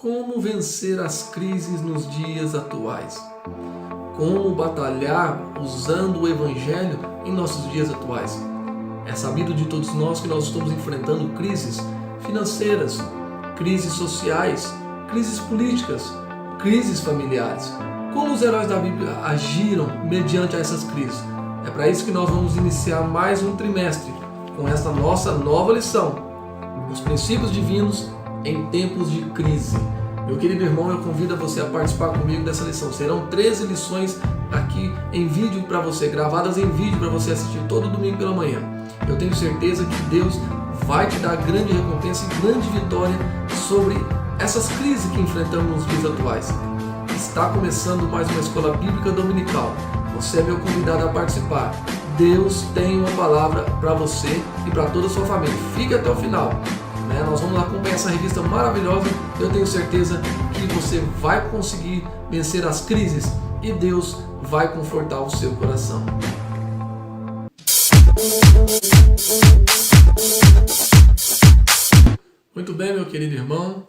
Como vencer as crises nos dias atuais? Como batalhar usando o Evangelho em nossos dias atuais? É sabido de todos nós que nós estamos enfrentando crises financeiras, crises sociais, crises políticas, crises familiares. Como os heróis da Bíblia agiram mediante essas crises? É para isso que nós vamos iniciar mais um trimestre com esta nossa nova lição, os princípios divinos em tempos de crise. Meu querido irmão, eu convido você a participar comigo dessa lição. Serão 13 lições aqui em vídeo para você, gravadas em vídeo para você assistir todo domingo pela manhã. Eu tenho certeza que Deus vai te dar grande recompensa e grande vitória sobre essas crises que enfrentamos nos dias atuais. Está começando mais uma escola bíblica dominical. Você é meu convidado a participar. Deus tem uma palavra para você e para toda a sua família. Fique até o final. Nós vamos acompanhar essa revista maravilhosa. Eu tenho certeza que você vai conseguir vencer as crises e Deus vai confortar o seu coração. Muito bem, meu querido irmão.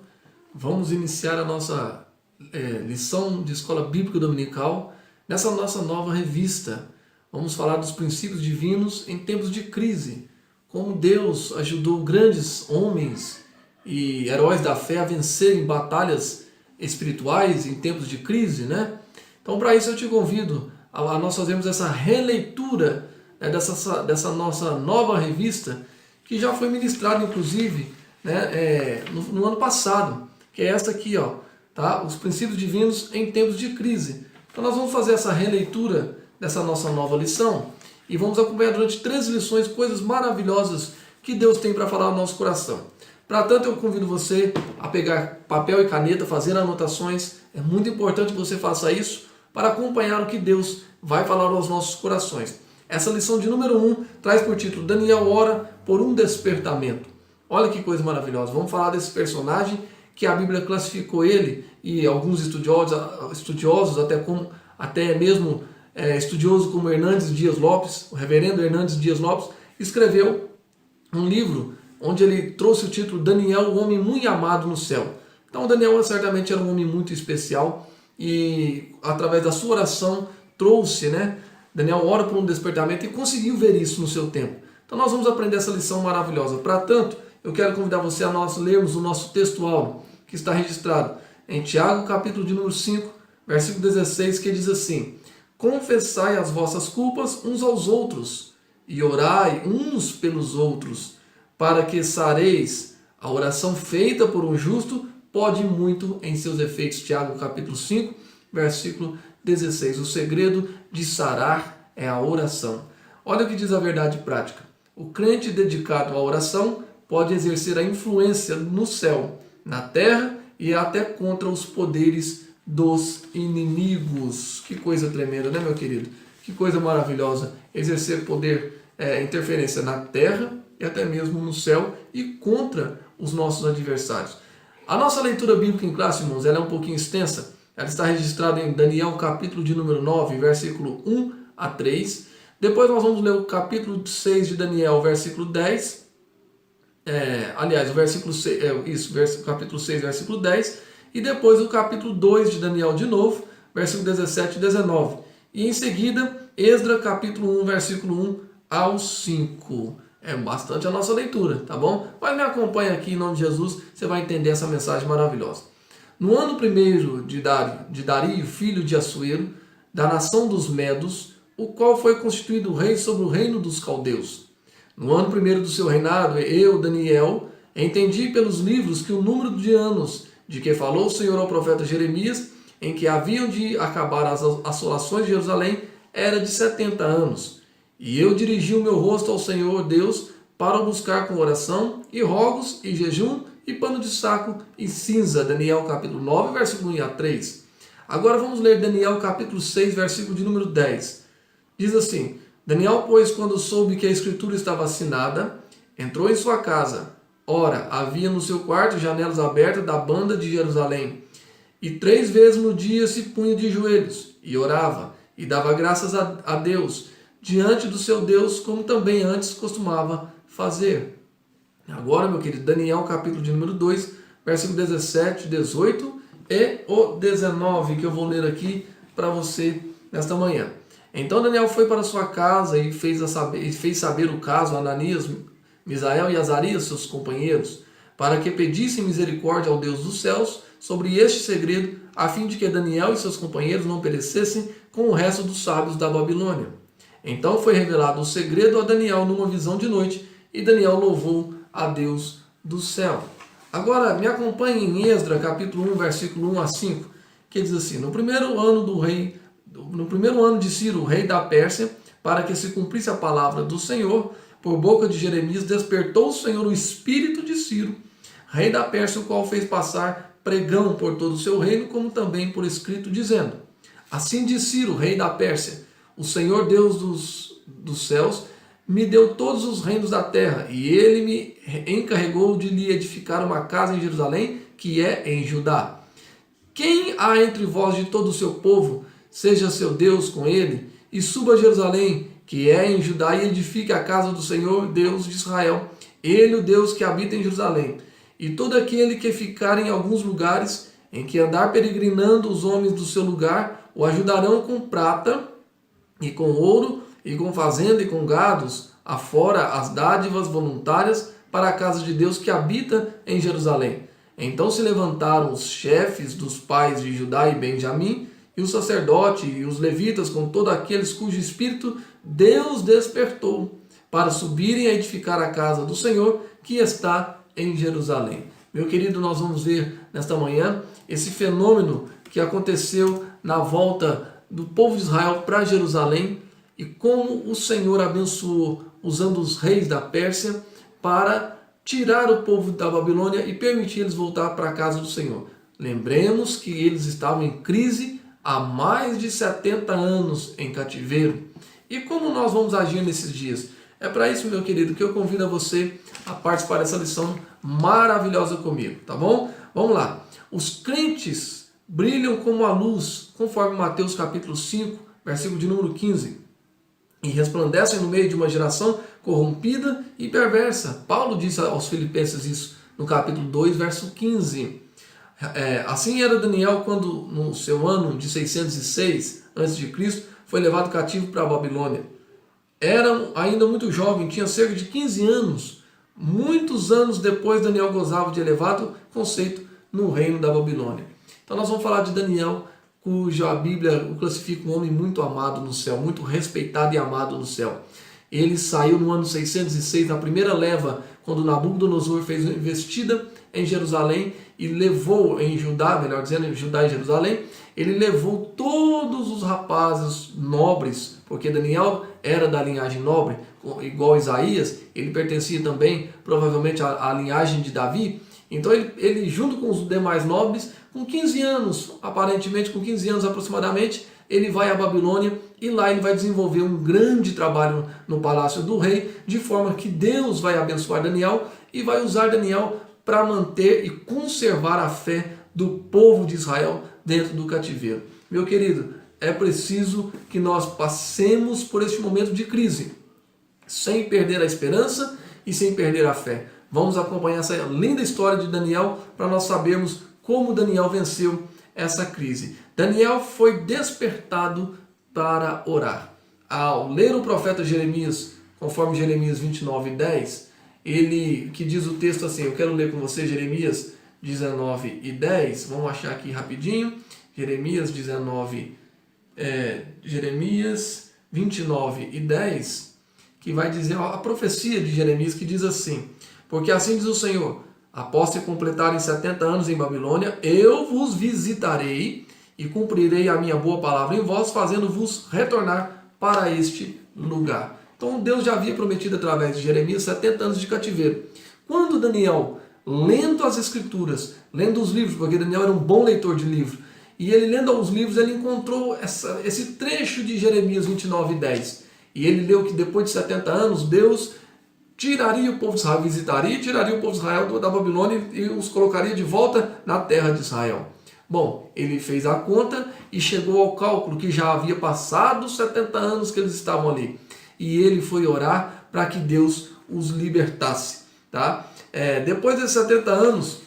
Vamos iniciar a nossa lição de escola bíblica dominical nessa nossa nova revista. Vamos falar dos princípios divinos em tempos de crise. Como Deus ajudou grandes homens e heróis da fé a vencerem batalhas espirituais em tempos de crise, né? Então, para isso eu te convido a nós fazermos essa releitura dessa nossa nova revista, que já foi ministrada, inclusive, no ano passado, que é esta aqui, ó, tá? Os princípios divinos em tempos de crise. Então, nós vamos fazer essa releitura dessa nossa nova lição. E vamos acompanhar durante 13 lições coisas maravilhosas que Deus tem para falar no nosso coração. Para tanto, eu convido você a pegar papel e caneta, fazer anotações. É muito importante que você faça isso para acompanhar o que Deus vai falar aos nossos corações. Essa lição de número 1 traz por título: Daniel ora por um despertamento. Olha que coisa maravilhosa. Vamos falar desse personagem que a Bíblia classificou ele, e alguns estudiosos até mesmo estudioso como Hernandes Dias Lopes, o reverendo Hernandes Dias Lopes, escreveu um livro onde ele trouxe o título Daniel, o homem muito amado no céu. Então Daniel certamente era um homem muito especial e através da sua oração trouxe, Daniel ora por um despertamento e conseguiu ver isso no seu tempo. Então nós vamos aprender essa lição maravilhosa. Para tanto, eu quero convidar você a nós lermos o nosso textual que está registrado em Tiago, capítulo de número 5, versículo 16, que diz assim: confessai as vossas culpas uns aos outros e orai uns pelos outros, para que sareis. A oração feita por um justo pode muito em seus efeitos. Tiago capítulo 5, versículo 16. O segredo de sarar é a oração. Olha o que diz a verdade prática. O crente dedicado à oração pode exercer a influência no céu, na terra e até contra os poderes dos inimigos. Que coisa tremenda, né, meu querido? Que coisa maravilhosa exercer poder, interferência na terra e até mesmo no céu e contra os nossos adversários. A nossa leitura bíblica em classe, irmãos, ela é um pouquinho extensa. Ela está registrada em Daniel, capítulo de número 9, versículo 1 a 3. Depois nós vamos ler o capítulo 6 de Daniel, versículo 10. O versículo 6, capítulo 6, versículo 10. E depois o capítulo 2 de Daniel de novo, versículo 17 e 19. E em seguida, Esdra, capítulo 1, versículo 1 ao 5. É bastante a nossa leitura, tá bom? Mas me acompanha aqui em nome de Jesus, você vai entender essa mensagem maravilhosa. No ano primeiro de Dario, filho de Assuero, da nação dos Medos, o qual foi constituído rei sobre o reino dos caldeus. No ano primeiro do seu reinado, eu, Daniel, entendi pelos livros que o número de anos de que falou o Senhor ao profeta Jeremias, em que haviam de acabar as assolações de Jerusalém, era de 70 anos. E eu dirigi o meu rosto ao Senhor Deus para o buscar com oração e rogos e jejum e pano de saco e cinza. Daniel capítulo 9, versículo 1 a 3. Agora vamos ler Daniel capítulo 6, versículo de número 10. Diz assim: Daniel, pois, quando soube que a escritura estava assinada, entrou em sua casa. Ora, havia no seu quarto janelas abertas da banda de Jerusalém. E 3 vezes no dia se punha de joelhos, e orava, e dava graças a Deus, diante do seu Deus, como também antes costumava fazer. Agora, meu querido, Daniel, capítulo de número 2, versículo 17, 18 e o 19, que eu vou ler aqui para você nesta manhã. Então Daniel foi para sua casa e fez saber o caso a Ananias, Misael e Azarias, seus companheiros, para que pedissem misericórdia ao Deus dos céus sobre este segredo, a fim de que Daniel e seus companheiros não perecessem com o resto dos sábios da Babilônia. Então foi revelado o segredo a Daniel numa visão de noite, e Daniel louvou a Deus do céu. Agora me acompanhe em Esdra, capítulo 1, versículo 1 a 5, que diz assim: no primeiro ano de Ciro, rei da Pérsia, para que se cumprisse a palavra do Senhor, por boca de Jeremias, despertou o Senhor o espírito de Ciro, rei da Pérsia, o qual fez passar pregão por todo o seu reino, como também por escrito, dizendo: assim diz Ciro, rei da Pérsia, o Senhor Deus dos céus me deu todos os reinos da terra, e ele me encarregou de lhe edificar uma casa em Jerusalém, que é em Judá. Quem há entre vós de todo o seu povo, seja seu Deus com ele, e suba a Jerusalém, que é em Judá, e edifique a casa do Senhor, Deus de Israel, ele o Deus que habita em Jerusalém. E todo aquele que ficar em alguns lugares, em que andar peregrinando os homens do seu lugar, o ajudarão com prata, e com ouro, e com fazenda, e com gados, afora as dádivas voluntárias para a casa de Deus que habita em Jerusalém. Então se levantaram os chefes dos pais de Judá e Benjamim, e o sacerdote e os levitas, com todos aqueles cujo espírito Deus despertou, para subirem a edificar a casa do Senhor, que está em Jerusalém. Meu querido, nós vamos ver nesta manhã esse fenômeno que aconteceu na volta do povo de Israel para Jerusalém, e como o Senhor abençoou usando os reis da Pérsia para tirar o povo da Babilônia e permitir eles voltar para a casa do Senhor. Lembremos que eles estavam em crise há mais de 70 anos em cativeiro. E como nós vamos agir nesses dias? É para isso, meu querido, que eu convido a você a participar dessa lição maravilhosa comigo, tá bom? Vamos lá. Os crentes brilham como a luz, conforme Mateus capítulo 5, versículo de número 15. E resplandecem no meio de uma geração corrompida e perversa. Paulo disse aos Filipenses isso no capítulo 2, verso 15. Assim era Daniel quando, no seu ano de 606 a.C., foi levado cativo para a Babilônia. Era ainda muito jovem, tinha cerca de 15 anos. Muitos anos depois, Daniel gozava de elevado conceito no reino da Babilônia. Então nós vamos falar de Daniel, cuja Bíblia o classifica um homem muito amado no céu, muito respeitado e amado no céu. Ele saiu no ano 606, na primeira leva, quando Nabucodonosor fez uma investida em Jerusalém e levou em Judá, melhor dizendo, em Judá e Jerusalém, ele levou todos os rapazes nobres, porque Daniel era da linhagem nobre, igual Isaías, ele pertencia também, provavelmente, à linhagem de Davi. Então ele junto com os demais nobres, com 15 anos, aparentemente com 15 anos aproximadamente, ele vai à Babilônia e lá ele vai desenvolver um grande trabalho no palácio do rei, de forma que Deus vai abençoar Daniel e vai usar Daniel para manter e conservar a fé do povo de Israel dentro do cativeiro. Meu querido, é preciso que nós passemos por este momento de crise, sem perder a esperança e sem perder a fé. Vamos acompanhar essa linda história de Daniel para nós sabermos como Daniel venceu essa crise. Daniel foi despertado para orar. Ao ler o profeta Jeremias, conforme Jeremias 29:10, ele, que diz o texto assim, eu quero ler com você Jeremias 19:10, vamos achar aqui rapidinho, Jeremias 29:10, que vai dizer a profecia de Jeremias, que diz assim: porque assim diz o Senhor, após se completarem 70 anos em Babilônia, eu vos visitarei e cumprirei a minha boa palavra em vós, fazendo-vos retornar para este lugar. Então Deus já havia prometido através de Jeremias 70 anos de cativeiro. Quando Daniel, lendo as escrituras, lendo os livros, porque Daniel era um bom leitor de livros, e ele lendo os livros, ele encontrou esse trecho de Jeremias 29:10. E ele leu que depois de 70 anos, Deus tiraria o povo de Israel, visitaria e tiraria o povo de Israel da Babilônia e os colocaria de volta na terra de Israel. Bom, ele fez a conta e chegou ao cálculo que já havia passado os 70 anos que eles estavam ali. E ele foi orar para que Deus os libertasse. Tá? Depois desses 70 anos,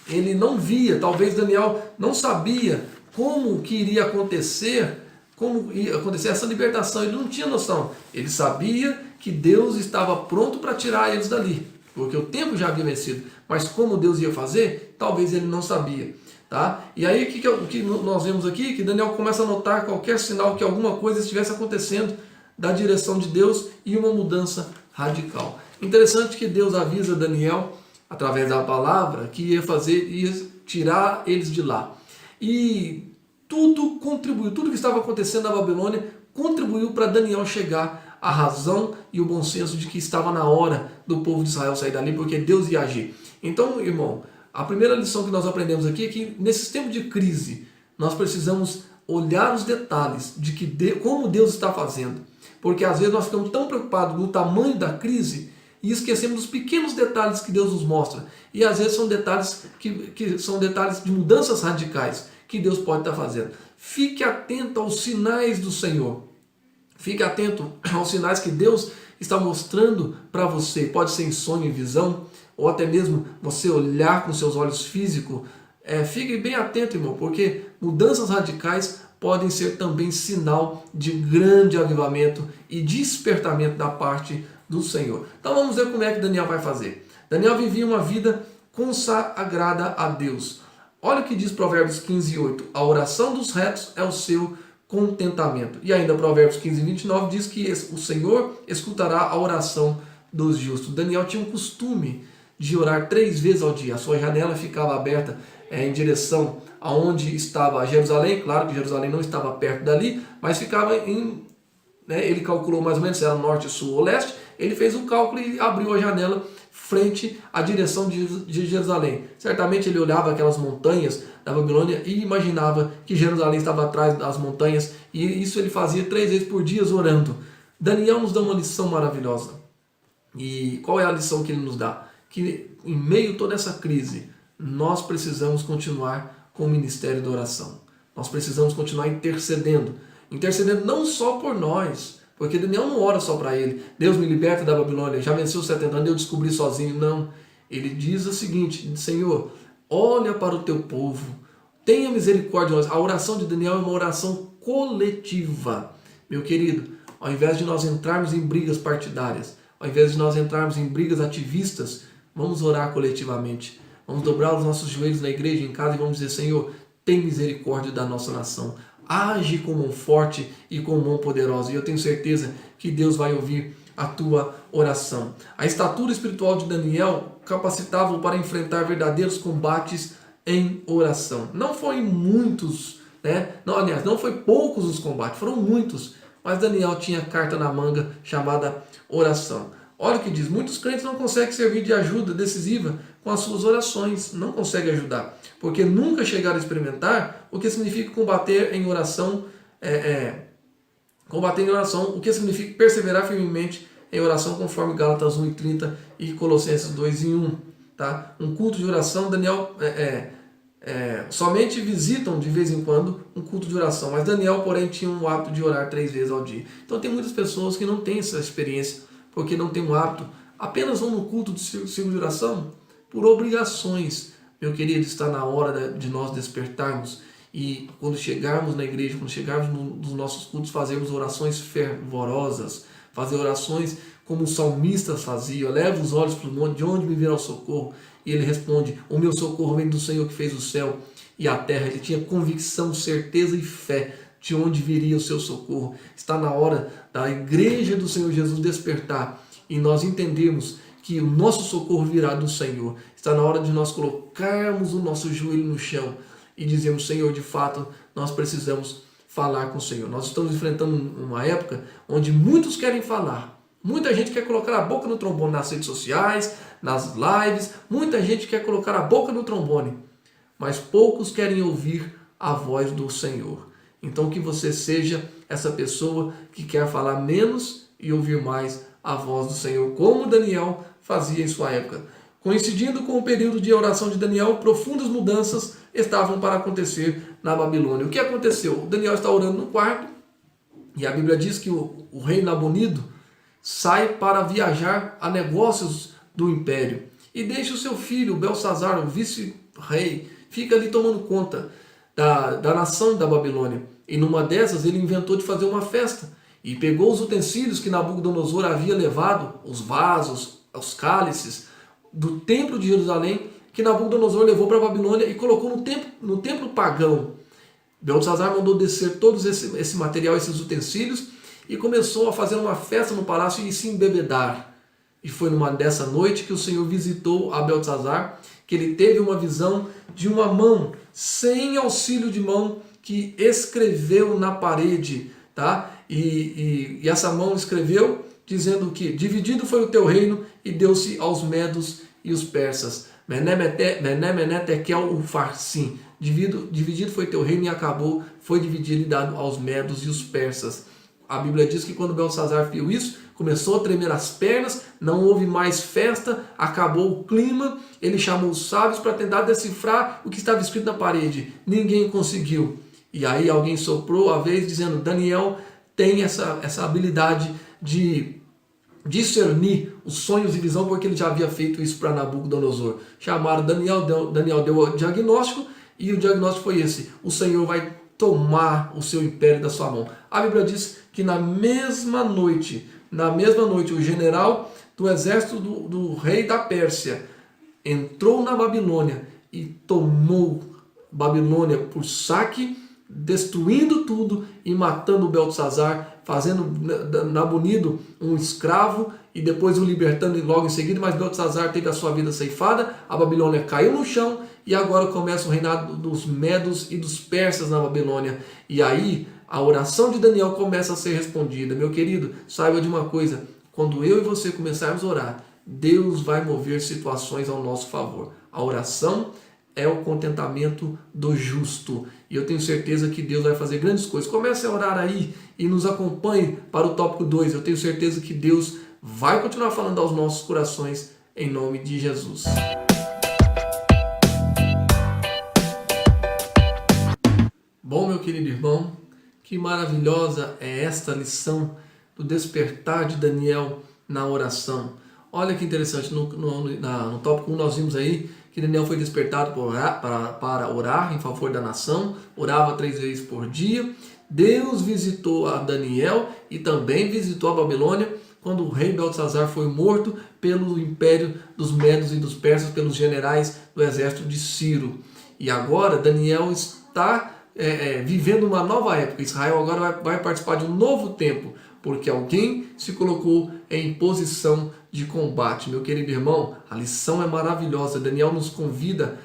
ele não via, talvez Daniel não sabia como que iria acontecer, como ia acontecer essa libertação, ele não tinha noção. Ele sabia que Deus estava pronto para tirar eles dali, porque o tempo já havia vencido, mas como Deus ia fazer, talvez ele não sabia. Tá? E aí o que nós vemos aqui, que Daniel começa a notar qualquer sinal que alguma coisa estivesse acontecendo da direção de Deus e uma mudança radical. Interessante que Deus avisa Daniel, através da palavra, que ia tirar eles de lá. E tudo contribuiu, tudo que estava acontecendo na Babilônia contribuiu para Daniel chegar à razão e o bom senso de que estava na hora do povo de Israel sair dali, porque Deus ia agir. Então, irmão, a primeira lição que nós aprendemos aqui é que nesses tempos de crise, nós precisamos olhar os detalhes de como Deus está fazendo. Porque às vezes nós ficamos tão preocupados no tamanho da crise e esquecemos dos pequenos detalhes que Deus nos mostra. E às vezes são detalhes que são detalhes de mudanças radicais que Deus pode estar fazendo. Fique atento aos sinais do Senhor. Fique atento aos sinais que Deus está mostrando para você. Pode ser em sonho, em visão, ou até mesmo você olhar com seus olhos físicos. Fique bem atento, irmão, porque mudanças radicais podem ser também sinal de grande avivamento e despertamento da parte do Senhor. Então vamos ver como é que Daniel vai fazer. Daniel vivia uma vida consagrada a Deus. Olha o que diz Provérbios 15:8. A oração dos retos é o seu contentamento. E ainda Provérbios 15:29 diz que o Senhor escutará a oração dos justos. Daniel tinha um costume de orar 3 vezes ao dia. A sua janela ficava aberta em direção aonde estava Jerusalém. Claro que Jerusalém não estava perto dali, mas ficava ele calculou mais ou menos se era norte, sul ou leste. Ele fez um cálculo e abriu a janela frente à direção de Jerusalém. Certamente ele olhava aquelas montanhas da Babilônia e imaginava que Jerusalém estava atrás das montanhas, e isso ele fazia 3 vezes por dia orando. Daniel nos dá uma lição maravilhosa. E qual é a lição que ele nos dá? Que em meio a toda essa crise, nós precisamos continuar com o ministério da oração. Nós precisamos continuar intercedendo. Intercedendo não só por nós, porque Daniel não ora só para ele. Deus me liberta da Babilônia, já venceu os 70 anos, eu descobri sozinho. Não. Ele diz o seguinte: Senhor, olha para o teu povo, tenha misericórdia de nós. A oração de Daniel é uma oração coletiva. Meu querido, ao invés de nós entrarmos em brigas partidárias, ao invés de nós entrarmos em brigas ativistas, vamos orar coletivamente. Vamos dobrar os nossos joelhos na igreja, em casa, e vamos dizer: Senhor, tem misericórdia da nossa nação. Age com mão forte e com mão poderosa. E eu tenho certeza que Deus vai ouvir a tua oração. A estatura espiritual de Daniel capacitava-o para enfrentar verdadeiros combates em oração. Não foi muitos, não foi poucos os combates, foram muitos. Mas Daniel tinha carta na manga chamada oração. Olha o que diz: muitos crentes não conseguem servir de ajuda decisiva com as suas orações. Não conseguem ajudar, porque nunca chegaram a experimentar o que significa combater em oração, o que significa perseverar firmemente em oração, conforme Gálatas 1:30 e Colossenses 2:1. Tá? Um culto de oração, Daniel somente visitam de vez em quando um culto de oração, mas Daniel, porém, tinha um hábito de orar 3 vezes ao dia. Então tem muitas pessoas que não têm essa experiência, porque não tem um hábito, apenas vão no culto de círculo de oração por obrigações. Meu querido, está na hora de nós despertarmos e quando chegarmos na igreja, quando chegarmos nos nossos cultos, fazermos orações fervorosas, fazer orações como os salmistas faziam: leva os olhos para o monte, de onde me virá o socorro? E ele responde: o meu socorro vem do Senhor que fez o céu e a terra. Ele tinha convicção, certeza e fé de onde viria o seu socorro. Está na hora da igreja do Senhor Jesus despertar e nós entendermos que o nosso socorro virá do Senhor. Está na hora de nós colocarmos o nosso joelho no chão e dizermos: Senhor, de fato, nós precisamos falar com o Senhor. Nós estamos enfrentando uma época onde muitos querem falar. Muita gente quer colocar a boca no trombone nas redes sociais, nas lives. Muita gente quer colocar a boca no trombone, mas poucos querem ouvir a voz do Senhor. Então que você seja essa pessoa que quer falar menos e ouvir mais a voz do Senhor, como Daniel fazia em sua época. Coincidindo com o período de oração de Daniel, profundas mudanças estavam para acontecer na Babilônia. O que aconteceu? Daniel está orando no quarto e a Bíblia diz que o rei Nabonido sai para viajar a negócios do império e deixa o seu filho, Belsazar, o rei, fica ali tomando conta da nação da Babilônia. E numa dessas ele inventou de fazer uma festa e pegou os utensílios que Nabucodonosor havia levado, os vasos, os cálices do templo de Jerusalém, que Nabucodonosor levou para a Babilônia e colocou no templo pagão. Beltesazar mandou descer todos esse material, esses utensílios, e começou a fazer uma festa no palácio e se embebedar. E foi numa dessa noite que o Senhor visitou a Beltesazar, que ele teve uma visão de uma mão, sem auxílio de mão, que escreveu na parede, tá? E essa mão escreveu dizendo que dividido foi o teu reino e deu-se aos medos e os persas. Mené, Tekel, Ufarsim. Dividido foi teu reino e acabou, foi dividido e dado aos medos e os persas. A Bíblia diz que quando Beltesazar viu isso, começou a tremer as pernas, não houve mais festa, acabou o clima, ele chamou os sábios para tentar decifrar o que estava escrito na parede. Ninguém conseguiu. E aí alguém soprou a vez dizendo, Daniel tem essa habilidade de discernir os sonhos e visão, porque ele já havia feito isso para Nabucodonosor. Chamaram Daniel, Daniel deu o diagnóstico, e o diagnóstico foi esse: o Senhor vai tomar o seu império da sua mão. A Bíblia diz que na mesma noite, o general do exército do rei da Pérsia entrou na Babilônia e tomou Babilônia por saque, destruindo tudo e matando Beltesazar, fazendo Nabonido um escravo e depois o libertando logo em seguida. Mas Beltesazar teve a sua vida ceifada, a Babilônia caiu no chão e agora começa o reinado dos medos e dos persas na Babilônia. E aí a oração de Daniel começa a ser respondida. Meu querido, saiba de uma coisa: quando eu e você começarmos a orar, Deus vai mover situações ao nosso favor. A oração é o contentamento do justo. E eu tenho certeza que Deus vai fazer grandes coisas. Comece a orar aí e nos acompanhe para o tópico 2. Eu tenho certeza que Deus vai continuar falando aos nossos corações em nome de Jesus. Bom, meu querido irmão, que maravilhosa é esta lição do despertar de Daniel na oração. Olha que interessante, no tópico 1 nós vimos aí que Daniel foi despertado para orar em favor da nação, orava 3 vezes por dia. Deus visitou a Daniel e também visitou a Babilônia quando o rei Beltesazar foi morto pelo império dos medos e dos persas, pelos generais do exército de Ciro. E agora Daniel está vivendo uma nova época. Israel agora vai participar de um novo tempo, porque alguém se colocou em posição de combate. Meu querido irmão, a lição é maravilhosa. Daniel nos convida,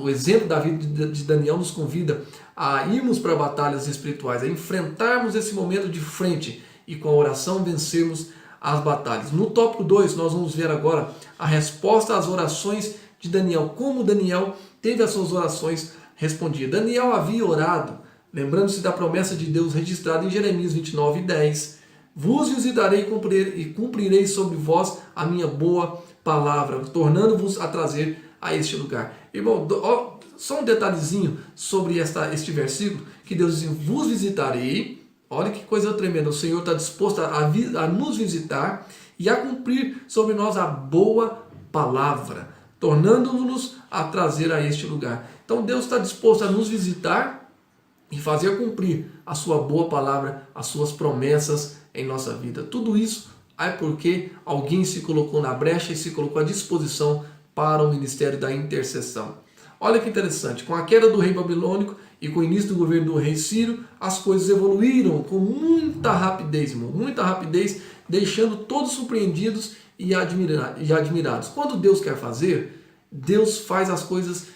o exemplo da vida de Daniel nos convida a irmos para batalhas espirituais, a enfrentarmos esse momento de frente e com a oração vencermos as batalhas. No tópico 2 nós vamos ver agora a resposta às orações de Daniel, como Daniel teve as suas orações respondidas. Daniel havia orado, lembrando-se da promessa de Deus registrada em Jeremias 29:10. Vos visitarei e cumprirei sobre vós a minha boa palavra, tornando-vos a trazer a este lugar. Irmão, só um detalhezinho sobre este versículo, que Deus diz, vos visitarei. Olha que coisa tremenda, o Senhor está disposto a nos visitar e a cumprir sobre nós a boa palavra, tornando-nos a trazer a este lugar. Então Deus está disposto a nos visitar e fazer cumprir a sua boa palavra, as suas promessas em nossa vida. Tudo isso é porque alguém se colocou na brecha e se colocou à disposição para o ministério da intercessão. Olha que interessante, com a queda do rei babilônico e com o início do governo do rei Ciro, as coisas evoluíram com muita rapidez, irmão, muita rapidez, deixando todos surpreendidos e admirados. Quando Deus quer fazer, Deus faz as coisas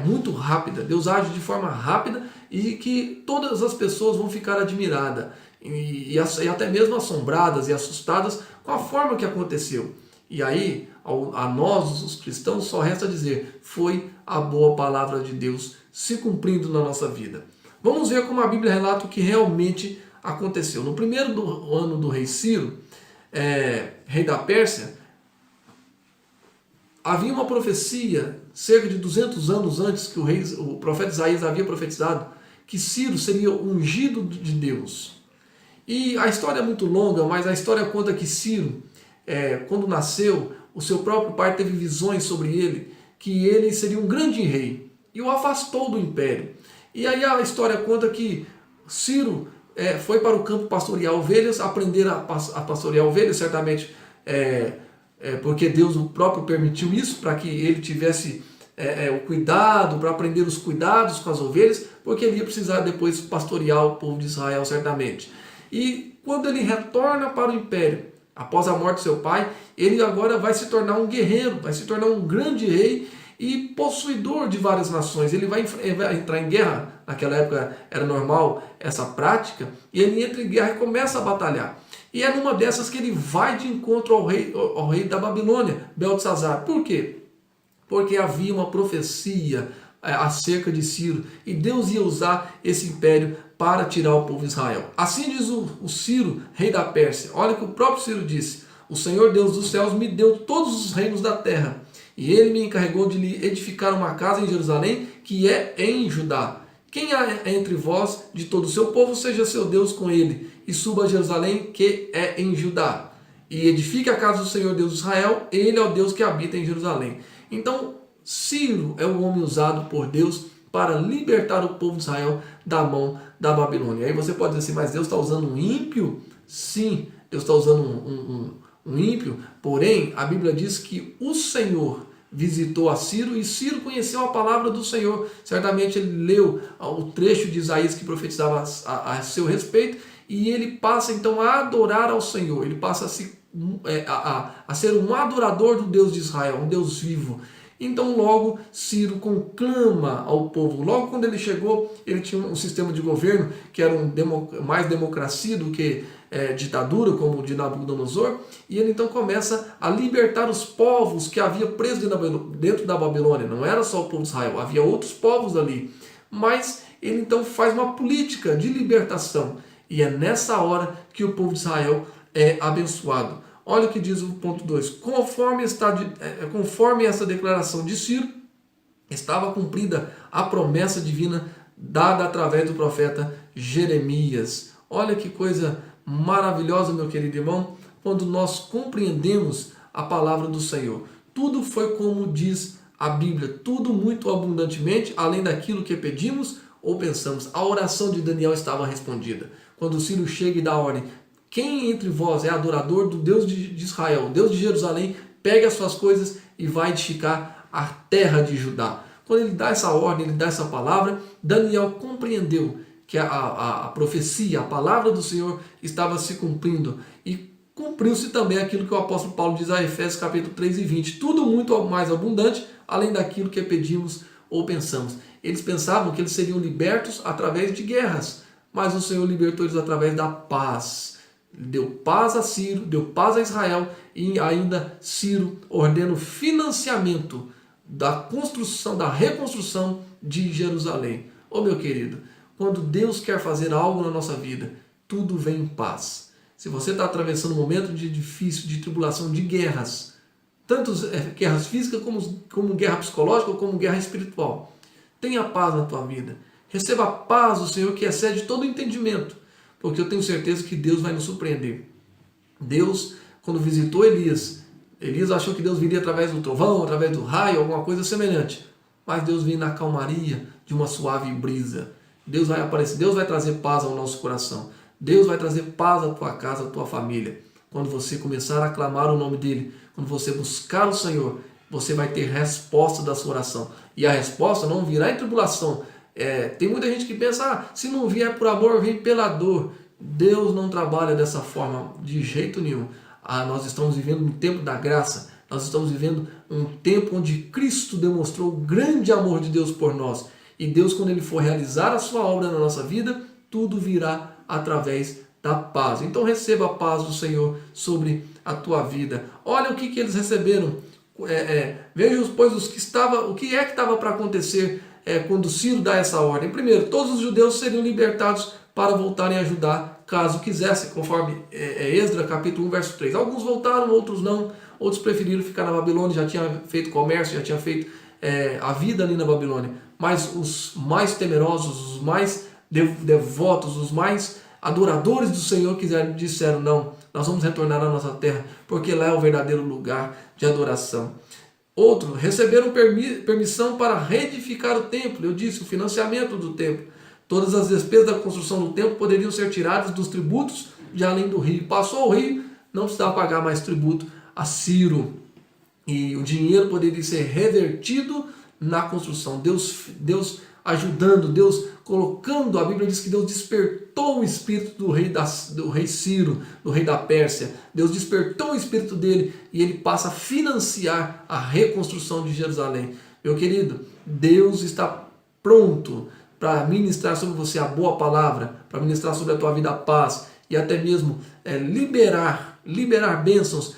muito rápida, Deus age de forma rápida e que todas as pessoas vão ficar admiradas e até mesmo assombradas e assustadas com a forma que aconteceu. E aí, a nós, os cristãos, só resta dizer, foi a boa palavra de Deus se cumprindo na nossa vida. Vamos ver como a Bíblia relata o que realmente aconteceu. No primeiro ano do rei Ciro, rei da Pérsia, havia uma profecia, cerca de 200 anos antes, que o profeta Isaías havia profetizado, que Ciro seria ungido de Deus. E a história é muito longa, mas a história conta que Ciro, quando nasceu, o seu próprio pai teve visões sobre ele, que ele seria um grande rei e o afastou do império. E aí a história conta que Ciro foi para o campo pastorear ovelhas, aprender a pastorear ovelhas, certamente porque Deus o próprio permitiu isso, para que ele tivesse o cuidado, para aprender os cuidados com as ovelhas, porque ele ia precisar depois pastorear o povo de Israel, certamente. E quando ele retorna para o império, após a morte de seu pai, ele agora vai se tornar um guerreiro, vai se tornar um grande rei e possuidor de várias nações. Ele vai entrar em guerra, naquela época era normal essa prática, e ele entra em guerra e começa a batalhar. E é numa dessas que ele vai de encontro ao rei da Babilônia, Beltesazar. Por quê? Porque havia uma profecia acerca de Ciro, e Deus ia usar esse império para tirar o povo de Israel. Assim diz o Ciro, rei da Pérsia. Olha o que o próprio Ciro disse: o Senhor Deus dos céus me deu todos os reinos da terra, e ele me encarregou de lhe edificar uma casa em Jerusalém, que é em Judá. Quem há entre vós de todo o seu povo, seja seu Deus com ele, e suba a Jerusalém, que é em Judá, e edifique a casa do Senhor Deus de Israel. Ele é o Deus que habita em Jerusalém. Então Ciro é o homem usado por Deus para libertar o povo de Israel da mão da Babilônia. Aí você pode dizer assim, mas Deus está usando um ímpio? Sim, Deus está usando um ímpio, porém a Bíblia diz que o Senhor visitou a Ciro e Ciro conheceu a palavra do Senhor. Certamente ele leu o trecho de Isaías que profetizava a seu respeito, e ele passa então a adorar ao Senhor, ele passa a ser um adorador do Deus de Israel, um Deus vivo. Então logo Ciro conclama ao povo. Logo quando ele chegou, ele tinha um sistema de governo que era mais democracia do que ditadura, como o de Nabucodonosor, e ele então começa a libertar os povos que havia presos dentro da Babilônia. Não era só o povo de Israel, havia outros povos ali, mas ele então faz uma política de libertação, e é nessa hora que o povo de Israel é abençoado. Olha o que diz o ponto 2. Conforme essa declaração de Ciro, estava cumprida a promessa divina dada através do profeta Jeremias. Olha que coisa maravilhosa, meu querido irmão, quando nós compreendemos a palavra do Senhor. Tudo foi como diz a Bíblia, tudo muito abundantemente, além daquilo que pedimos ou pensamos. A oração de Daniel estava respondida. Quando Ciro chega e dá a ordem: quem entre vós é adorador do Deus de Israel, Deus de Jerusalém, pegue as suas coisas e vai edificar a terra de Judá. Quando ele dá essa ordem, ele dá essa palavra, Daniel compreendeu que a profecia, a palavra do Senhor estava se cumprindo. E cumpriu-se também aquilo que o apóstolo Paulo diz a Efésios capítulo 3 e 20. Tudo muito mais abundante, além daquilo que pedimos ou pensamos. Eles pensavam que eles seriam libertos através de guerras, mas o Senhor libertou eles através da paz. Deu paz a Ciro, deu paz a Israel, e ainda Ciro ordena o financiamento da construção, da reconstrução de Jerusalém. Ô meu querido, quando Deus quer fazer algo na nossa vida, tudo vem em paz. Se você está atravessando um momento de difícil, de tribulação, de guerras, tanto guerras físicas como guerra psicológica ou como guerra espiritual, tenha paz na tua vida. Receba a paz do Senhor que excede todo entendimento, porque eu tenho certeza que Deus vai nos surpreender. Deus, quando visitou Elias achou que Deus viria através do trovão, através do raio, alguma coisa semelhante. Mas Deus vem na calmaria de uma suave brisa. Deus vai aparecer, Deus vai trazer paz ao nosso coração. Deus vai trazer paz à tua casa, à tua família. Quando você começar a clamar o nome dEle, quando você buscar o Senhor, você vai ter resposta da sua oração. E a resposta não virá em tribulação. Tem muita gente que pensa, se não vier por amor, vem pela dor. Deus não trabalha dessa forma de jeito nenhum. Nós estamos vivendo um tempo da graça. Nós estamos vivendo um tempo onde Cristo demonstrou o grande amor de Deus por nós. E Deus, quando Ele for realizar a sua obra na nossa vida, tudo virá através da paz. Então receba a paz do Senhor sobre a tua vida. Olha o que eles receberam. Veja, pois, o que é que estava para acontecer quando Ciro dá essa ordem. Primeiro, todos os judeus seriam libertados para voltarem a Judá, caso quisessem, conforme Esdras capítulo 1, verso 3. Alguns voltaram, outros não. Outros preferiram ficar na Babilônia, já tinha feito comércio, já tinha feito a vida ali na Babilônia. Mas os mais temerosos, os mais devotos, os mais adoradores do Senhor disseram, não, nós vamos retornar à nossa terra, porque lá é o verdadeiro lugar de adoração. Outro, receberam permissão para reedificar o templo. Eu disse, o financiamento do templo. Todas as despesas da construção do templo poderiam ser tiradas dos tributos de além do rio. Passou o rio, não precisava pagar mais tributo a Ciro. E o dinheiro poderia ser revertido na construção. Deus ajudando, Deus colocando, a Bíblia diz que Deus despertou o espírito do rei Ciro, do rei da Pérsia. Deus despertou o espírito dele e ele passa a financiar a reconstrução de Jerusalém. Meu querido, Deus está pronto para ministrar sobre você a boa palavra, para ministrar sobre a tua vida a paz e até mesmo liberar bênçãos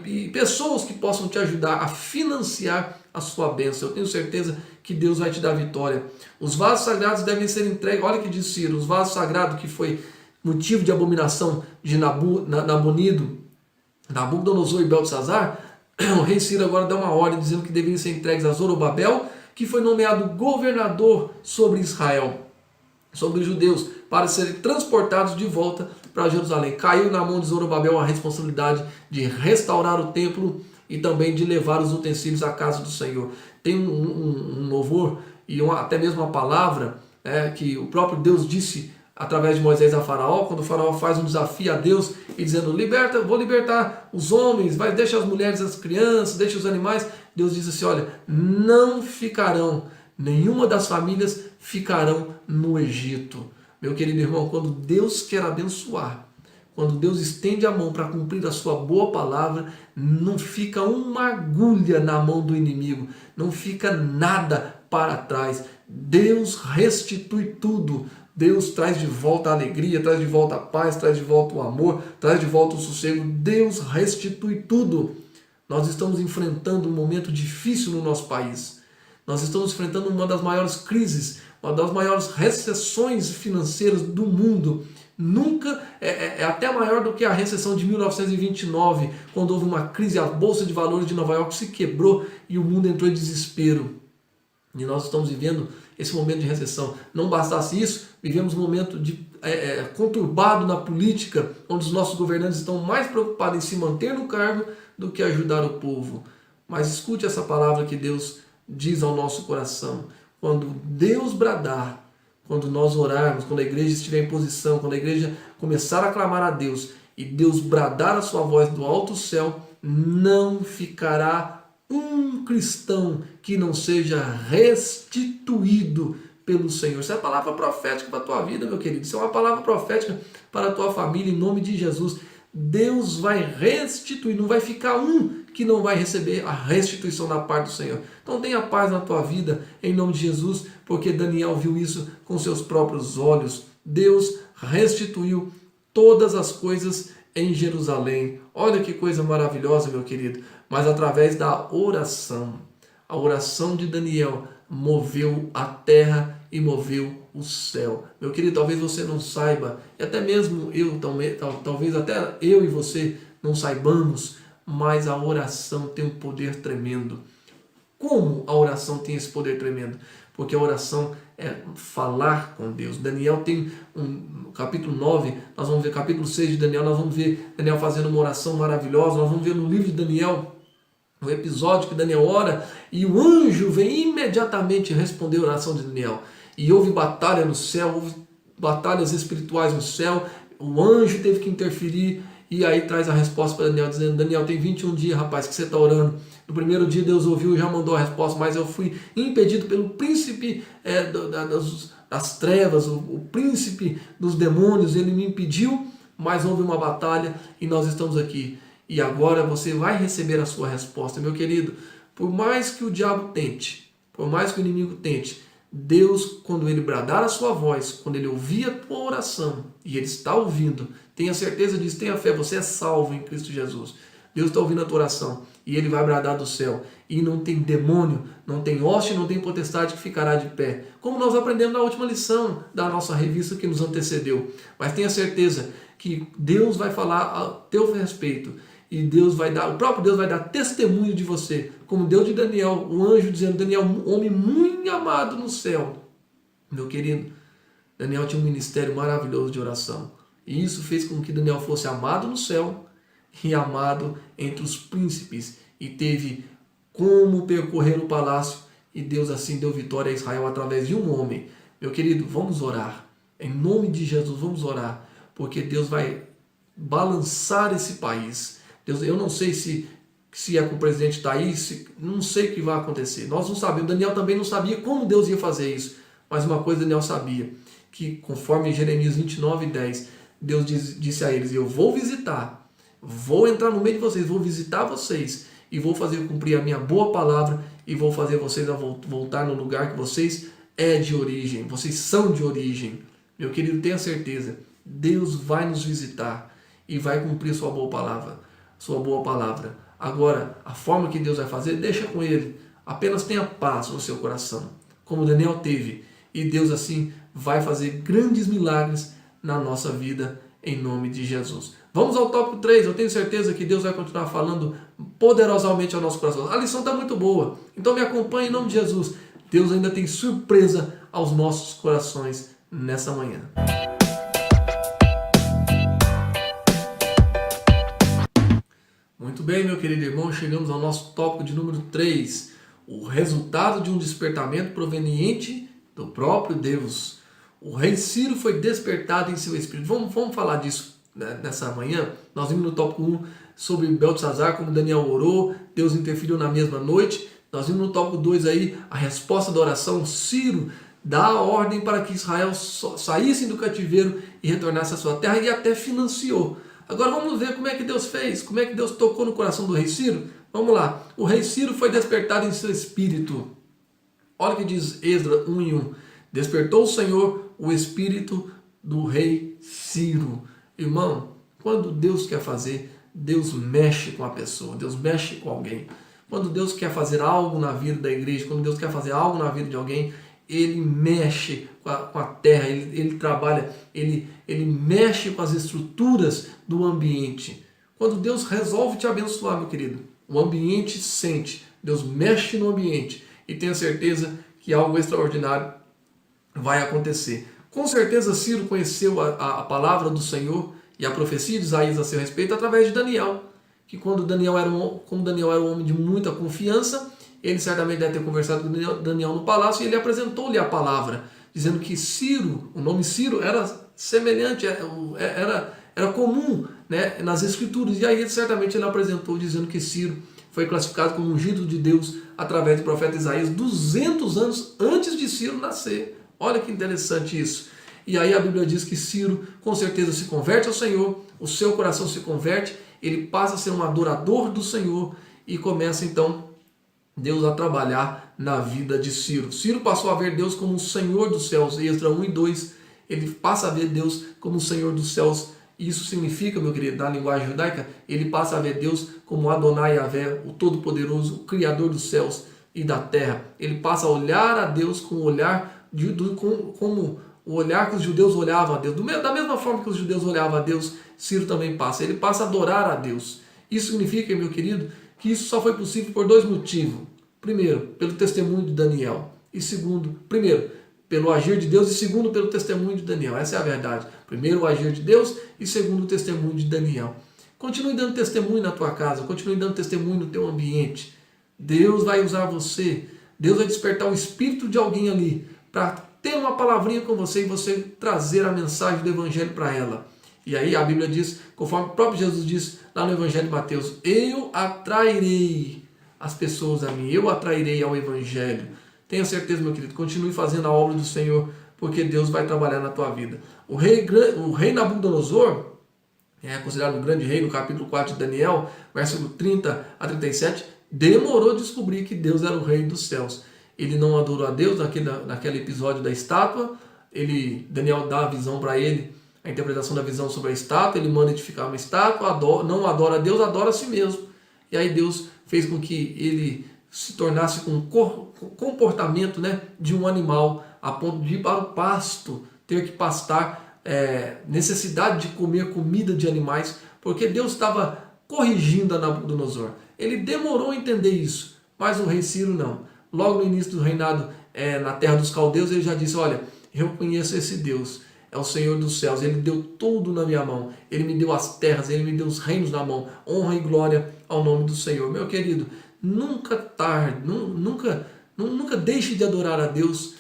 e pessoas que possam te ajudar a financiar a sua bênção. Eu tenho certeza que Deus vai te dar vitória. Os vasos sagrados devem ser entregues. Olha o que diz Ciro, os vasos sagrados que foi motivo de abominação de Nabucodonosor e Beltesazar, o rei Ciro agora dá uma ordem dizendo que deveriam ser entregues a Zorobabel, que foi nomeado governador sobre Israel, sobre os judeus, para serem transportados de volta para Jerusalém. Caiu na mão de Zorobabel a responsabilidade de restaurar o templo e também de levar os utensílios à casa do Senhor. Tem um louvor e até mesmo uma palavra que o próprio Deus disse através de Moisés a Faraó, quando o Faraó faz um desafio a Deus e dizendo, vou libertar os homens, deixa as mulheres, as crianças, deixa os animais. Deus diz assim, olha, não ficarão, nenhuma das famílias ficarão no Egito. Meu querido irmão, quando Deus quer abençoar, quando Deus estende a mão para cumprir a sua boa palavra, não fica uma agulha na mão do inimigo, não fica nada para trás. Deus restitui tudo. Deus traz de volta a alegria, traz de volta a paz, traz de volta o amor, traz de volta o sossego. Deus restitui tudo. Nós estamos enfrentando um momento difícil no nosso país. Nós estamos enfrentando uma das maiores crises, uma das maiores recessões financeiras do mundo. Nunca é até maior do que a recessão de 1929, quando houve uma crise, a Bolsa de Valores de Nova York se quebrou e o mundo entrou em desespero. E nós estamos vivendo esse momento de recessão. Não bastasse isso, vivemos um momento conturbado na política, onde os nossos governantes estão mais preocupados em se manter no cargo do que ajudar o povo. Mas escute essa palavra que Deus diz ao nosso coração. Quando Deus bradar, quando nós orarmos, quando a igreja estiver em posição, quando a igreja começar a clamar a Deus e Deus bradar a sua voz do alto céu, não ficará um cristão que não seja restituído pelo Senhor. Isso é uma palavra profética para a tua vida, meu querido. Isso é uma palavra profética para a tua família, em nome de Jesus. Deus vai restituir, não vai ficar um que não vai receber a restituição da parte do Senhor. Então tenha paz na tua vida, em nome de Jesus, porque Daniel viu isso com seus próprios olhos. Deus restituiu todas as coisas em Jerusalém. Olha que coisa maravilhosa, meu querido. Mas através da oração, a oração de Daniel moveu a terra e moveu o céu. Meu querido, talvez você não saiba, e até mesmo talvez até eu e você não saibamos, mas a oração tem um poder tremendo. Como a oração tem esse poder tremendo? Porque a oração é falar com Deus. Daniel tem no capítulo 9, nós vamos ver capítulo 6 de Daniel, nós vamos ver Daniel fazendo uma oração maravilhosa, nós vamos ver no livro de Daniel o episódio que Daniel ora e o anjo vem imediatamente responder a oração de Daniel. E houve batalha no céu, houve batalhas espirituais no céu, o anjo teve que interferir e aí traz a resposta para Daniel, dizendo, Daniel, tem 21 dias, rapaz, que você está orando. No primeiro dia Deus ouviu e já mandou a resposta, mas eu fui impedido pelo príncipe das trevas, o príncipe dos demônios, ele me impediu, mas houve uma batalha e nós estamos aqui. E agora você vai receber a sua resposta, meu querido. Por mais que o diabo tente, por mais que o inimigo tente, Deus, quando ele bradar a sua voz, quando ele ouvir a tua oração, e ele está ouvindo, tenha certeza disso, tenha fé, você é salvo em Cristo Jesus. Deus está ouvindo a tua oração e ele vai bradar do céu. E não tem demônio, não tem hoste, não tem potestade que ficará de pé. Como nós aprendemos na última lição da nossa revista que nos antecedeu. Mas tenha certeza que Deus vai falar a teu respeito. E o próprio Deus vai dar testemunho de você. Como deu de Daniel, o anjo dizendo, Daniel, um homem muito amado no céu. Meu querido, Daniel tinha um ministério maravilhoso de oração. E isso fez com que Daniel fosse amado no céu e amado entre os príncipes. E teve como percorrer o palácio, e Deus assim deu vitória a Israel através de um homem. Meu querido, vamos orar. Em nome de Jesus, vamos orar, porque Deus vai balançar esse país. Deus, eu não sei se é com o presidente está aí, não sei o que vai acontecer. Nós não sabemos. Daniel também não sabia como Deus ia fazer isso. Mas uma coisa Daniel sabia, que conforme Jeremias 29:10, Deus disse a eles: eu vou visitar, vou entrar no meio de vocês, vou visitar vocês e vou fazer cumprir a minha boa palavra e vou fazer vocês voltar no lugar que vocês de origem, vocês são de origem. Meu querido, tenha certeza, Deus vai nos visitar e vai cumprir sua boa palavra. Agora, a forma que Deus vai fazer, deixa com Ele. Apenas tenha paz no seu coração, como Daniel teve. E Deus assim vai fazer grandes milagres na nossa vida, em nome de Jesus. Vamos ao tópico 3. Eu tenho certeza que Deus vai continuar falando poderosamente ao nosso coração. A lição está muito boa, então me acompanhe em nome de Jesus. Deus ainda tem surpresa aos nossos corações nessa manhã. Muito bem, meu querido irmão, chegamos ao nosso tópico de número 3. O resultado de um despertamento proveniente do próprio Deus. O rei Ciro foi despertado em seu espírito. Vamos falar disso nessa manhã. Nós vimos no tópico 1 sobre Beltesazar, como Daniel orou, Deus interferiu na mesma noite. Nós vimos no tópico 2 aí a resposta da oração. Ciro dá a ordem para que Israel saísse do cativeiro e retornasse à sua terra, e até financiou. Agora vamos ver como é que Deus fez, como é que Deus tocou no coração do rei Ciro. Vamos lá, o rei Ciro foi despertado em seu espírito. Olha o que diz Esdras 1:1. Despertou o Senhor o espírito do rei Ciro. Irmão, quando Deus quer fazer, Deus mexe com a pessoa, Deus mexe com alguém. Quando Deus quer fazer algo na vida da igreja, quando Deus quer fazer algo na vida de alguém, Ele mexe com a terra, ele trabalha, ele mexe com as estruturas do ambiente. Quando Deus resolve te abençoar, meu querido, o ambiente sente, Deus mexe no ambiente e tenha certeza que algo extraordinário vai acontecer. Com certeza Ciro conheceu a palavra do Senhor e a profecia de Isaías a seu respeito através de Daniel, que como Daniel era um homem de muita confiança, ele certamente deve ter conversado com Daniel no palácio e ele apresentou-lhe a palavra, dizendo que Ciro, o nome Ciro era semelhante, era comum, né, nas escrituras. E aí certamente ele apresentou dizendo que Ciro foi classificado como ungido de Deus através do profeta Isaías 200 anos antes de Ciro nascer. Olha que interessante isso. E aí a Bíblia diz que Ciro com certeza se converte ao Senhor, o seu coração se converte, ele passa a ser um adorador do Senhor e começa então Deus a trabalhar na vida de Ciro. Ciro passou a ver Deus como o Senhor dos céus. Esdras 1:2, ele passa a ver Deus como o Senhor dos céus. Isso significa, meu querido, na linguagem judaica, ele passa a ver Deus como Adonai Yahvé, o Todo-Poderoso, o Criador dos céus e da terra. Ele passa a olhar a Deus com o olhar como o olhar que os judeus olhavam a Deus. Da mesma forma que os judeus olhavam a Deus, Ciro também passa. Ele passa a adorar a Deus. Isso significa, meu querido, que isso só foi possível por dois motivos. Primeiro, pelo testemunho de Daniel. E segundo, primeiro, pelo agir de Deus, e segundo, pelo testemunho de Daniel. Essa é a verdade. Primeiro, o agir de Deus, e segundo, o testemunho de Daniel. Continue dando testemunho na tua casa, continue dando testemunho no teu ambiente. Deus vai usar você. Deus vai despertar o espírito de alguém ali para ter uma palavrinha com você e você trazer a mensagem do Evangelho para ela. E aí a Bíblia diz, conforme o próprio Jesus diz lá no Evangelho de Mateus, eu atrairei as pessoas a mim, eu atrairei ao Evangelho. Tenha certeza, meu querido, continue fazendo a obra do Senhor, porque Deus vai trabalhar na tua vida. O rei Nabucodonosor, considerado um grande rei no capítulo 4 de Daniel, versículo 30 a 37, demorou a descobrir que Deus era o rei dos céus. Ele não adorou a Deus naquele episódio da estátua. Daniel dá a visão para ele, a interpretação da visão sobre a estátua. Ele manda edificar uma estátua, não adora a Deus, adora a si mesmo. E aí Deus fez com que ele se tornasse com um comportamento, né, de um animal, a ponto de ir para o pasto, ter que pastar, necessidade de comer comida de animais, porque Deus estava corrigindo a Nabucodonosor. Ele demorou a entender isso, mas o rei Ciro não. Logo no início do reinado na terra dos caldeus, ele já disse, olha, eu conheço esse Deus, é o Senhor dos céus, Ele deu tudo na minha mão, Ele me deu as terras, Ele me deu os reinos na mão, honra e glória ao nome do Senhor. Meu querido, nunca tarde, nunca deixe de adorar a Deus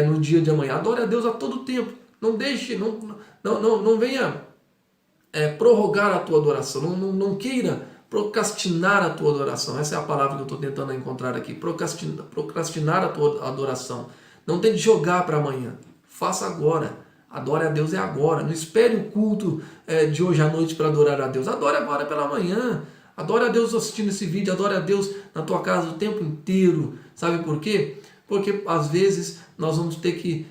no dia de amanhã. Adore a Deus a todo tempo. Não deixe, não venha prorrogar a tua adoração. Não queira procrastinar a tua adoração. Essa é a palavra que eu estou tentando encontrar aqui. Procrastinar a tua adoração. Não tente jogar para amanhã. Faça agora. Adore a Deus agora. Não espere o culto de hoje à noite para adorar a Deus. Adore agora pela manhã. Adore a Deus assistindo esse vídeo. Adore a Deus na tua casa o tempo inteiro. Sabe por quê? Porque às vezes nós vamos ter que,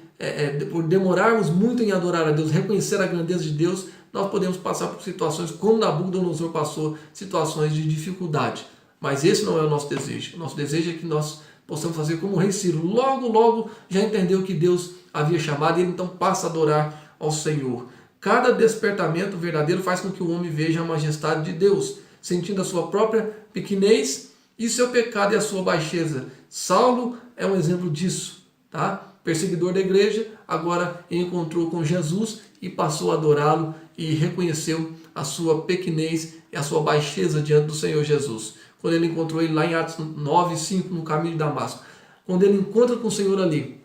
por demorarmos muito em adorar a Deus, reconhecer a grandeza de Deus, nós podemos passar por situações como Nabucodonosor passou, situações de dificuldade. Mas esse não é o nosso desejo. O nosso desejo é que nós possamos fazer como o rei Ciro. Logo já entendeu que Deus havia chamado e ele então passa a adorar ao Senhor. Cada despertamento verdadeiro faz com que o homem veja a majestade de Deus, sentindo a sua própria pequenez e seu pecado e a sua baixeza. Saulo é um exemplo disso, tá? Perseguidor da igreja, agora encontrou com Jesus e passou a adorá-lo e reconheceu a sua pequenez e a sua baixeza diante do Senhor Jesus. Quando ele encontrou ele lá em Atos 9:5, no caminho de Damasco. Quando ele encontra com o Senhor ali,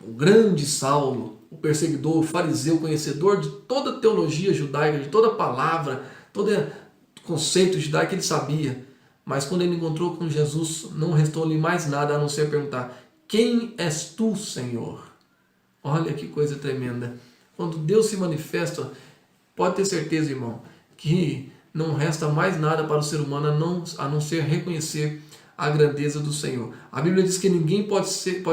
o grande Saulo, o perseguidor, o fariseu, conhecedor de toda a teologia judaica, de toda a palavra, todo conceito judaico ele sabia. Mas quando ele encontrou com Jesus, não restou-lhe mais nada a não ser perguntar: quem és tu, Senhor? Olha que coisa tremenda. Quando Deus se manifesta, pode ter certeza, irmão, que não resta mais nada para o ser humano a não ser reconhecer a grandeza do Senhor. A Bíblia diz que ninguém pode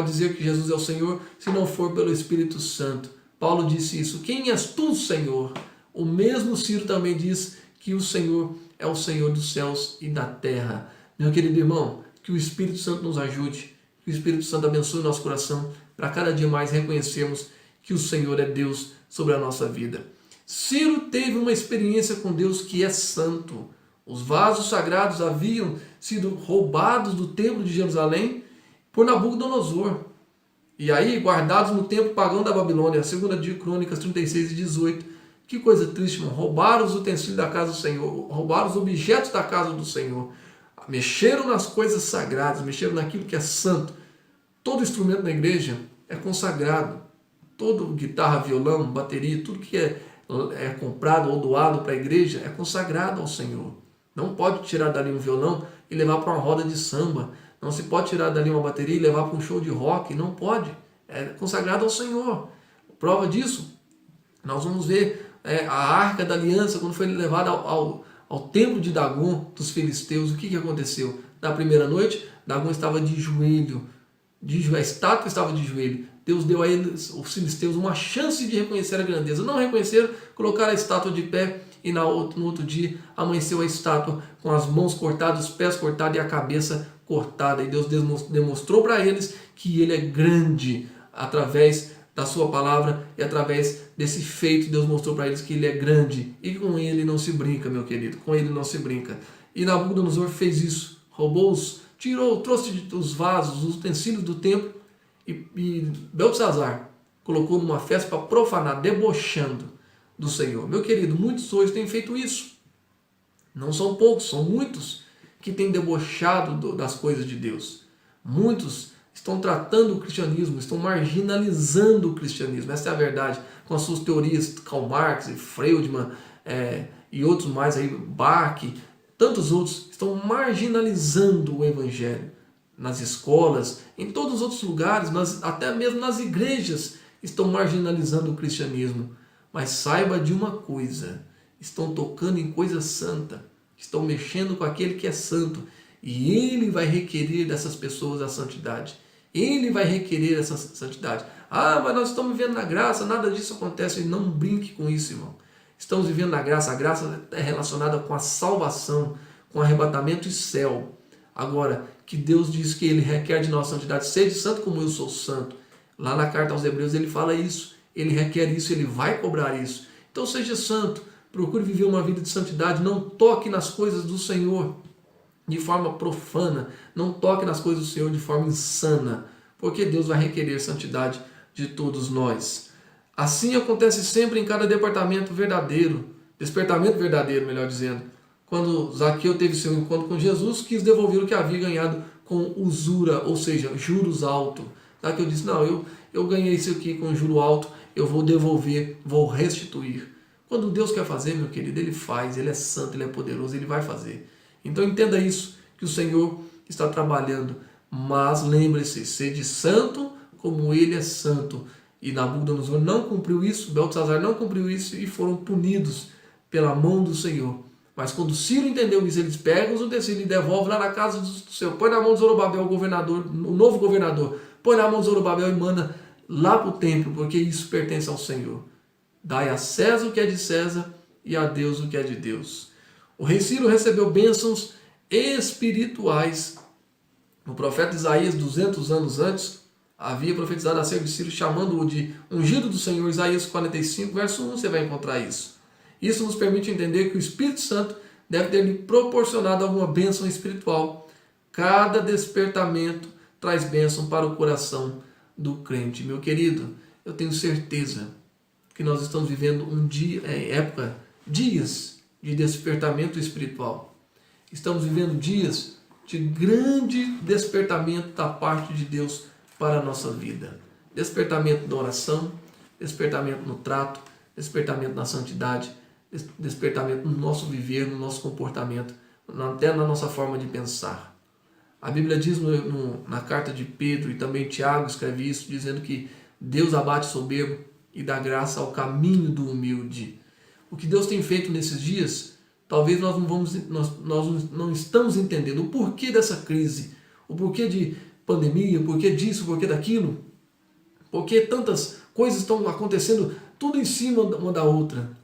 dizer que Jesus é o Senhor se não for pelo Espírito Santo. Paulo disse isso. Quem és tu, Senhor? O mesmo Ciro também diz que o Senhor é o Senhor dos céus e da terra. Meu querido irmão, que o Espírito Santo nos ajude, que o Espírito Santo abençoe o nosso coração, para cada dia mais reconhecermos que o Senhor é Deus sobre a nossa vida. Ciro teve uma experiência com Deus que é santo. Os vasos sagrados haviam sido roubados do templo de Jerusalém por Nabucodonosor. E aí, guardados no templo pagão da Babilônia, 2 de Crônicas 36:18. Que coisa triste, irmão. Roubaram os utensílios da casa do Senhor, roubaram os objetos da casa do Senhor. Mexeram nas coisas sagradas, mexeram naquilo que é santo. Todo instrumento na igreja é consagrado. Todo guitarra, violão, bateria, tudo que é comprado ou doado para a igreja é consagrado ao Senhor. Não pode tirar dali um violão e levar para uma roda de samba. Não se pode tirar dali uma bateria e levar para um show de rock. Não pode. É consagrado ao Senhor. Prova disso, nós vamos ver a Arca da Aliança, quando foi levada ao templo de Dagon dos filisteus. O que aconteceu? Na primeira noite, Dagon estava de joelho. A estátua estava de joelho. Deus deu a eles, os filisteus, uma chance de reconhecer a grandeza. Não reconheceram, colocaram a estátua de pé e no outro dia amanheceu a estátua com as mãos cortadas, os pés cortados e a cabeça cortada. E Deus demonstrou para eles que Ele é grande através da sua palavra e através desse feito. Deus mostrou para eles que Ele é grande e com Ele não se brinca, meu querido. Com Ele não se brinca. E Nabucodonosor fez isso. Trouxe os vasos, os utensílios do templo e Beltesazar colocou numa festa para profanar, debochando do Senhor. Meu querido, muitos hoje têm feito isso. Não são poucos, são muitos que têm debochado das coisas de Deus. Muitos estão tratando o cristianismo, estão marginalizando o cristianismo. Essa é a verdade. Com as suas teorias, Karl Marx e Freudman e outros mais aí, Bach, tantos outros, estão marginalizando o evangelho. Nas escolas, em todos os outros lugares, até mesmo nas igrejas, estão marginalizando o cristianismo. Mas saiba de uma coisa: estão tocando em coisa santa, estão mexendo com aquele que é santo, e Ele vai requerer dessas pessoas a santidade. Ele vai requerer essa santidade. Ah, mas nós estamos vivendo na graça, nada disso acontece. Não brinque com isso, irmão. Estamos vivendo na graça. A graça é relacionada com a salvação, com arrebatamento e céu. Agora, que Deus diz que Ele requer de nós santidade. Sede santo como eu sou santo. Lá na carta aos Hebreus ele fala isso. Ele requer isso, Ele vai cobrar isso. Então seja santo. Procure viver uma vida de santidade. Não toque nas coisas do Senhor de forma profana. Não toque nas coisas do Senhor de forma insana. Porque Deus vai requerer santidade de todos nós. Assim acontece sempre em cada despertamento verdadeiro, melhor dizendo. quando Zaqueu teve seu encontro com Jesus, quis devolver o que havia ganhado com usura, ou seja, juros altos. Zaqueu disse, não, eu ganhei isso aqui com juro alto, eu vou devolver, vou restituir. Quando Deus quer fazer, meu querido, Ele faz, Ele é santo, Ele é poderoso, Ele vai fazer. Então entenda isso, que o Senhor está trabalhando, mas lembre-se, sede santo como Ele é santo. E Nabucodonosor não cumpriu isso, Beltesazar não cumpriu isso e foram punidos pela mão do Senhor. Mas quando Ciro entendeu isso, eles pegam os utensílios e devolvem lá na casa do Senhor, põe na mão de Zorobabel, o governador, o novo governador, põe na mão de Zorobabel e manda lá para o templo, porque isso pertence ao Senhor. Dai a César o que é de César e a Deus o que é de Deus. O rei Ciro recebeu bênçãos espirituais. O profeta Isaías, 200 anos antes, havia profetizado acerca de Ciro, chamando-o de ungido do Senhor. Isaías 45, verso 1, você vai encontrar isso. Isso nos permite entender que o Espírito Santo deve ter lhe proporcionado alguma bênção espiritual. Cada despertamento traz bênção para o coração do crente. Meu querido, eu tenho certeza que nós estamos vivendo dias de despertamento espiritual. Estamos vivendo dias de grande despertamento da parte de Deus para a nossa vida. Despertamento da oração, despertamento no trato, despertamento na santidade, despertamento no nosso viver, no nosso comportamento, até na nossa forma de pensar. A Bíblia diz na carta de Pedro, e também Tiago escreve isso, dizendo que Deus abate o soberbo e dá graça ao caminho do humilde. O que Deus tem feito nesses dias, talvez nós não estamos entendendo o porquê dessa crise, o porquê de pandemia, o porquê disso, o porquê daquilo, porque tantas coisas estão acontecendo tudo em cima uma da outra.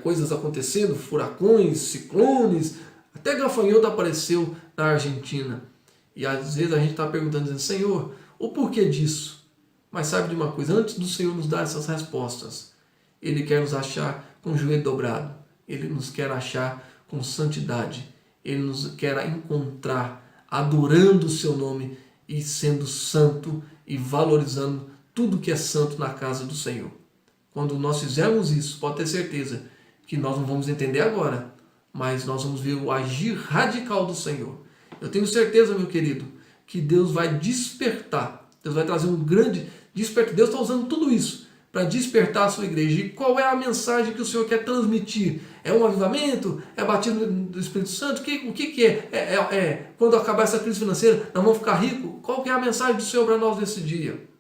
Coisas acontecendo, furacões, ciclones, até gafanhoto apareceu na Argentina. E às vezes a gente está perguntando, dizendo, Senhor, o porquê disso? Mas sabe de uma coisa, antes do Senhor nos dar essas respostas, Ele quer nos achar com o joelho dobrado, Ele nos quer achar com santidade, Ele nos quer encontrar adorando o seu nome e sendo santo e valorizando tudo que é santo na casa do Senhor. Quando nós fizermos isso, pode ter certeza que nós não vamos entender agora, mas nós vamos ver o agir radical do Senhor. Eu tenho certeza, meu querido, que Deus vai despertar, Deus vai trazer um grande despertar. Deus está usando tudo isso para despertar a sua igreja. E qual é a mensagem que o Senhor quer transmitir? É um avivamento? É batismo do Espírito Santo? O que é? Quando acabar essa crise financeira, nós vamos ficar ricos? Qual que é a mensagem do Senhor para nós nesse dia?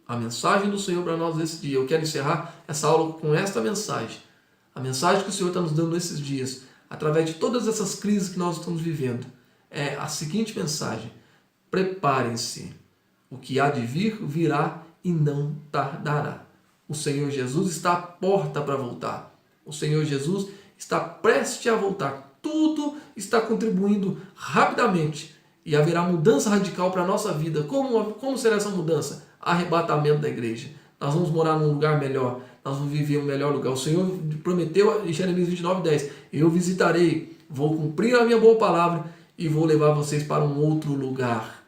A mensagem do Senhor para nós nesse dia. Eu quero encerrar essa aula com esta mensagem. A mensagem que o Senhor está nos dando nesses dias, através de todas essas crises que nós estamos vivendo, é a seguinte mensagem: preparem-se, o que há de vir, virá e não tardará. O Senhor Jesus está à porta para voltar. O Senhor Jesus está prestes a voltar. Tudo está contribuindo rapidamente e haverá mudança radical para a nossa vida. Como será essa mudança? Arrebatamento da igreja. Nós vamos morar num lugar melhor, nós vamos viver um melhor lugar. O Senhor prometeu em Jeremias 29:10, eu visitarei, vou cumprir a minha boa palavra e vou levar vocês para um outro lugar.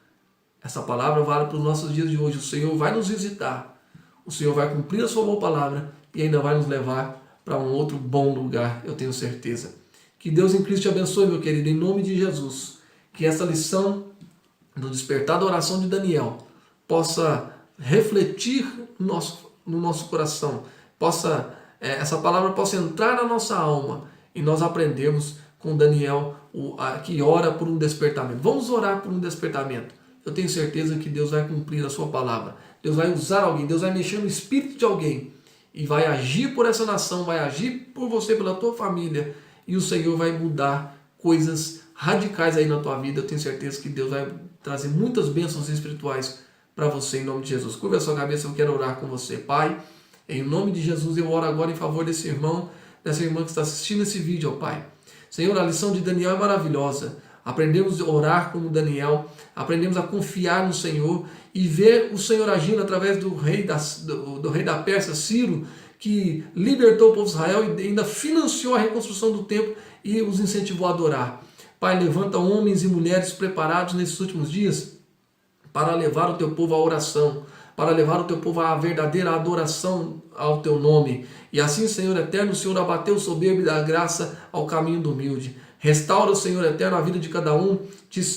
Essa palavra vale para os nossos dias de hoje. O Senhor vai nos visitar, o Senhor vai cumprir a sua boa palavra e ainda vai nos levar para um outro bom lugar, eu tenho certeza. Que Deus em Cristo te abençoe, meu querido, em nome de Jesus. Que essa lição do despertar da oração de Daniel possa refletir no nosso coração, essa palavra possa entrar na nossa alma e nós aprendemos com Daniel que ora por um despertamento. Vamos orar por um despertamento. Eu tenho certeza que Deus vai cumprir a sua palavra. Deus vai usar alguém, Deus vai mexer no espírito de alguém e vai agir por essa nação, vai agir por você, pela tua família, e o Senhor vai mudar coisas radicais aí na tua vida. Eu tenho certeza que Deus vai trazer muitas bênçãos espirituais para você em nome de Jesus. Curva a sua cabeça, eu quero orar com você. Pai, em nome de Jesus, eu oro agora em favor desse irmão, dessa irmã que está assistindo esse vídeo, ó Pai. Senhor, a lição de Daniel é maravilhosa. Aprendemos a orar como Daniel, aprendemos a confiar no Senhor e ver o Senhor agindo através do rei da Pérsia, Ciro, que libertou o povo de Israel e ainda financiou a reconstrução do templo e os incentivou a adorar. Pai, levanta homens e mulheres preparados nesses últimos dias para levar o teu povo à oração, para levar o teu povo à verdadeira adoração ao teu nome. E assim, Senhor eterno, o Senhor abateu o soberbo e dá graça ao caminho do humilde. Restaura, Senhor eterno, a vida de cada um,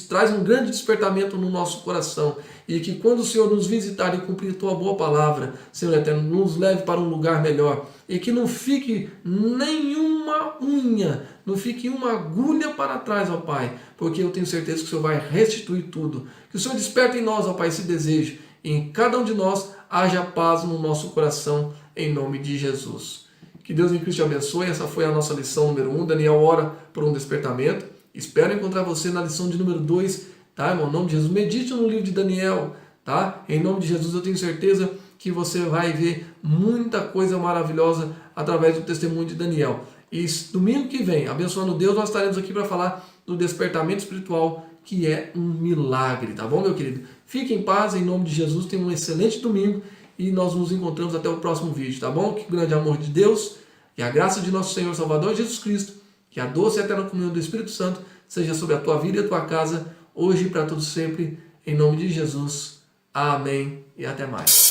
traz um grande despertamento no nosso coração. E que quando o Senhor nos visitar e cumprir tua boa palavra, Senhor eterno, nos leve para um lugar melhor. E que não fique nenhuma unha, não fique uma agulha para trás, ó Pai. Porque eu tenho certeza que o Senhor vai restituir tudo. Que o Senhor desperte em nós, ó Pai, esse desejo. E em cada um de nós haja paz no nosso coração, em nome de Jesus. Que Deus em Cristo te abençoe. Essa foi a nossa lição número 1. Daniel ora por um despertamento. Espero encontrar você na lição de número 2, tá, irmão? Em nome de Jesus. Medite no livro de Daniel, tá? Em nome de Jesus, eu tenho certeza que você vai ver muita coisa maravilhosa através do testemunho de Daniel. E domingo que vem, abençoando Deus, nós estaremos aqui para falar do despertamento espiritual, que é um milagre, tá bom, meu querido? Fique em paz, em nome de Jesus. Tenha um excelente domingo e nós nos encontramos até o próximo vídeo, tá bom? Que o grande amor de Deus e a graça de nosso Senhor Salvador Jesus Cristo, que a doce e eterna comunhão do Espírito Santo seja sobre a tua vida e a tua casa, hoje e para todos sempre, em nome de Jesus. Amém e até mais.